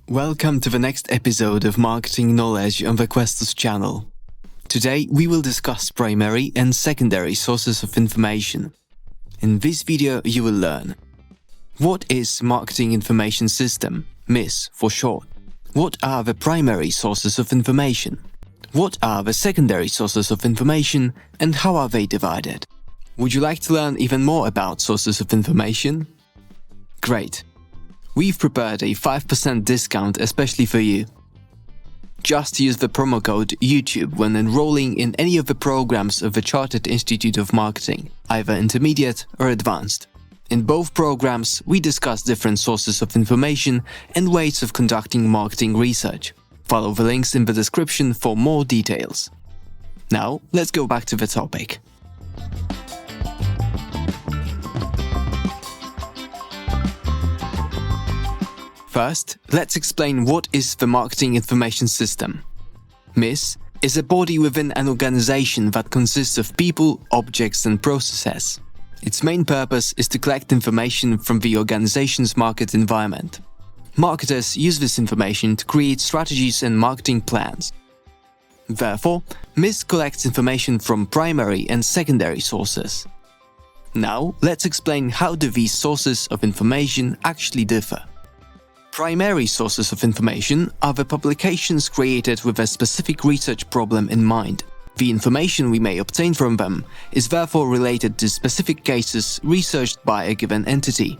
Welcome to the next episode of Marketing Knowledge on the Questus channel. Today we will discuss primary and secondary sources of information. In this video you will learn: what is Marketing Information System, MIS for short? What are the primary sources of information? What are the secondary sources of information and how are they divided? Would you like to learn even more about sources of information? Great! We've prepared a 5% discount especially for you. Just use the promo code YouTube when enrolling in any of the programs of the Chartered Institute of Marketing, either intermediate or advanced. In both programs, we discuss different sources of information and ways of conducting marketing research. Follow the links in the description for more details. Now, let's go back to the topic. First, let's explain what is the Marketing Information System. MIS is a body within an organization that consists of people, objects and processes. Its main purpose is to collect information from the organization's market environment. Marketers use this information to create strategies and marketing plans. Therefore, MIS collects information from primary and secondary sources. Now, let's explain how do these sources of information actually differ. Primary sources of information are the publications created with a specific research problem in mind. The information we may obtain from them is therefore related to specific cases researched by a given entity.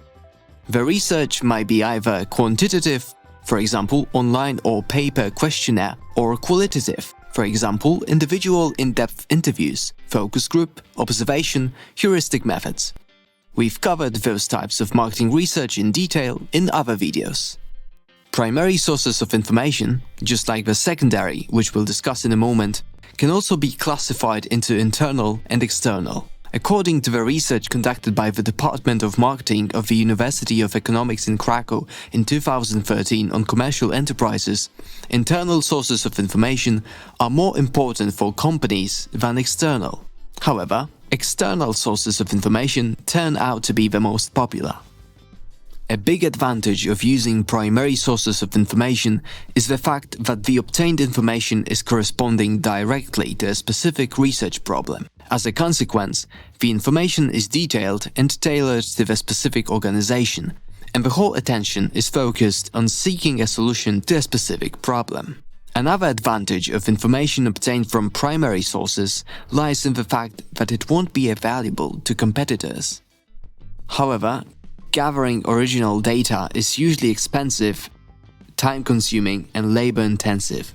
The research might be either quantitative, for example, online or paper questionnaire, or qualitative, for example, individual in-depth interviews, focus group, observation, heuristic methods. We've covered those types of marketing research in detail in other videos. Primary sources of information, just like the secondary, which we'll discuss in a moment, can also be classified into internal and external. According to the research conducted by the Department of Marketing of the University of Economics in Krakow in 2013 on commercial enterprises, internal sources of information are more important for companies than external. However, external sources of information turn out to be the most popular. A big advantage of using primary sources of information is the fact that the obtained information is corresponding directly to a specific research problem. As a consequence, the information is detailed and tailored to the specific organization, and the whole attention is focused on seeking a solution to a specific problem. Another advantage of information obtained from primary sources lies in the fact that it won't be available to competitors. However, gathering original data is usually expensive, time-consuming and labor-intensive.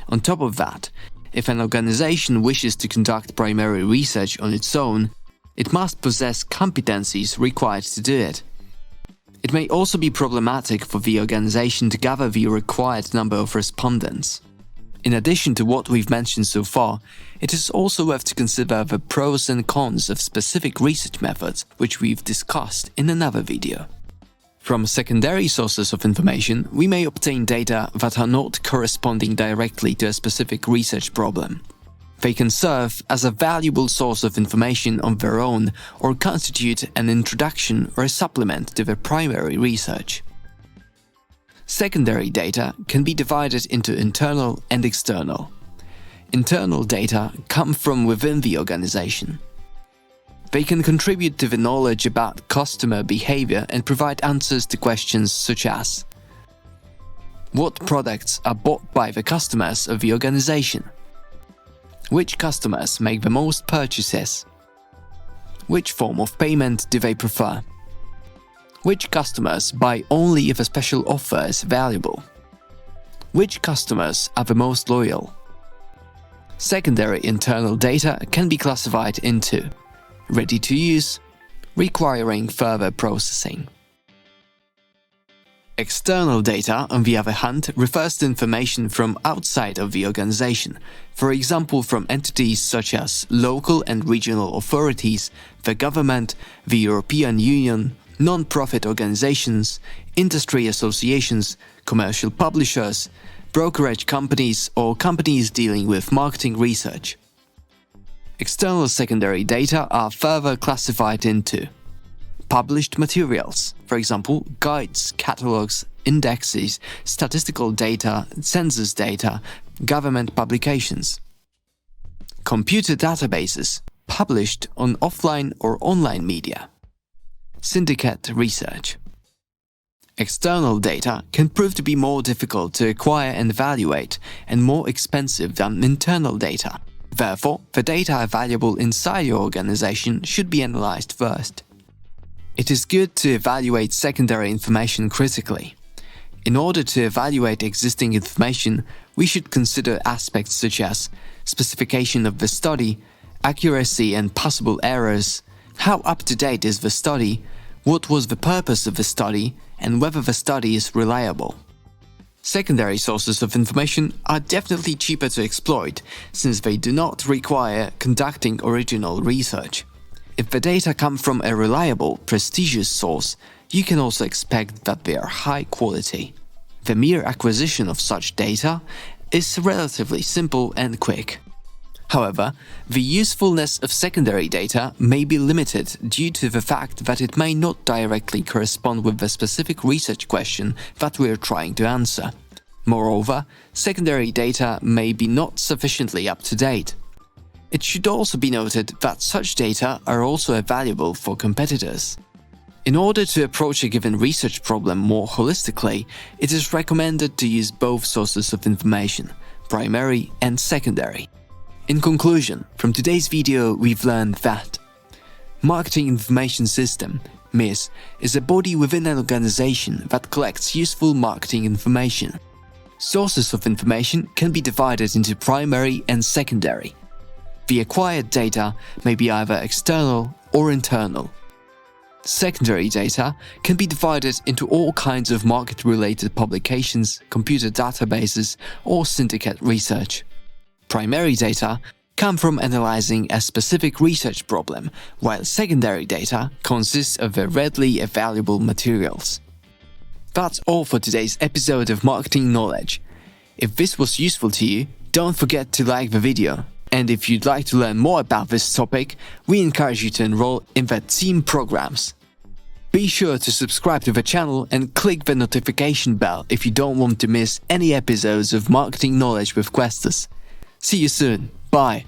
On top of that, if an organization wishes to conduct primary research on its own, it must possess competencies required to do it. It may also be problematic for the organization to gather the required number of respondents. In addition to what we've mentioned so far, it is also worth to consider the pros and cons of specific research methods, which we've discussed in another video. From secondary sources of information, we may obtain data that are not corresponding directly to a specific research problem. They can serve as a valuable source of information on their own or constitute an introduction or a supplement to the primary research. Secondary data can be divided into internal and external. Internal data come from within the organization. They can contribute to the knowledge about customer behavior and provide answers to questions such as: what products are bought by the customers of the organization? Which customers make the most purchases? Which form of payment do they prefer? Which customers buy only if a special offer is valuable? Which customers are the most loyal? Secondary internal data can be classified into ready to use, requiring further processing. External data, on the other hand, refers to information from outside of the organization, for example from entities such as local and regional authorities, the government, the European Union, non-profit organizations, industry associations, commercial publishers, brokerage companies, or companies dealing with marketing research. External secondary data are further classified into published materials, for example, guides, catalogs, indexes, statistical data, census data, government publications. Computer databases, published on offline or online media. Syndicate research. External data can prove to be more difficult to acquire and evaluate and more expensive than internal data. Therefore, the data available inside your organization should be analyzed first. It is good to evaluate secondary information critically. In order to evaluate existing information, we should consider aspects such as specification of the study, accuracy and possible errors, how up-to-date is the study, what was the purpose of the study, and whether the study is reliable. Secondary sources of information are definitely cheaper to exploit since they do not require conducting original research. If the data come from a reliable, prestigious source, you can also expect that they are high quality. The mere acquisition of such data is relatively simple and quick. However, the usefulness of secondary data may be limited due to the fact that it may not directly correspond with the specific research question that we are trying to answer. Moreover, secondary data may be not sufficiently up to date. It should also be noted that such data are also valuable for competitors. In order to approach a given research problem more holistically, it is recommended to use both sources of information, primary and secondary. In conclusion, from today's video we've learned that Marketing Information System, MIS, is a body within an organization that collects useful marketing information. Sources of information can be divided into primary and secondary. The acquired data may be either external or internal. Secondary data can be divided into all kinds of market-related publications, computer databases, or syndicate research. Primary data come from analyzing a specific research problem, while secondary data consists of the readily available materials. That's all for today's episode of Marketing Knowledge. If this was useful to you, don't forget to like the video. And if you'd like to learn more about this topic, we encourage you to enroll in the team programs. Be sure to subscribe to the channel and click the notification bell if you don't want to miss any episodes of Marketing Knowledge with Questus. See you soon. Bye.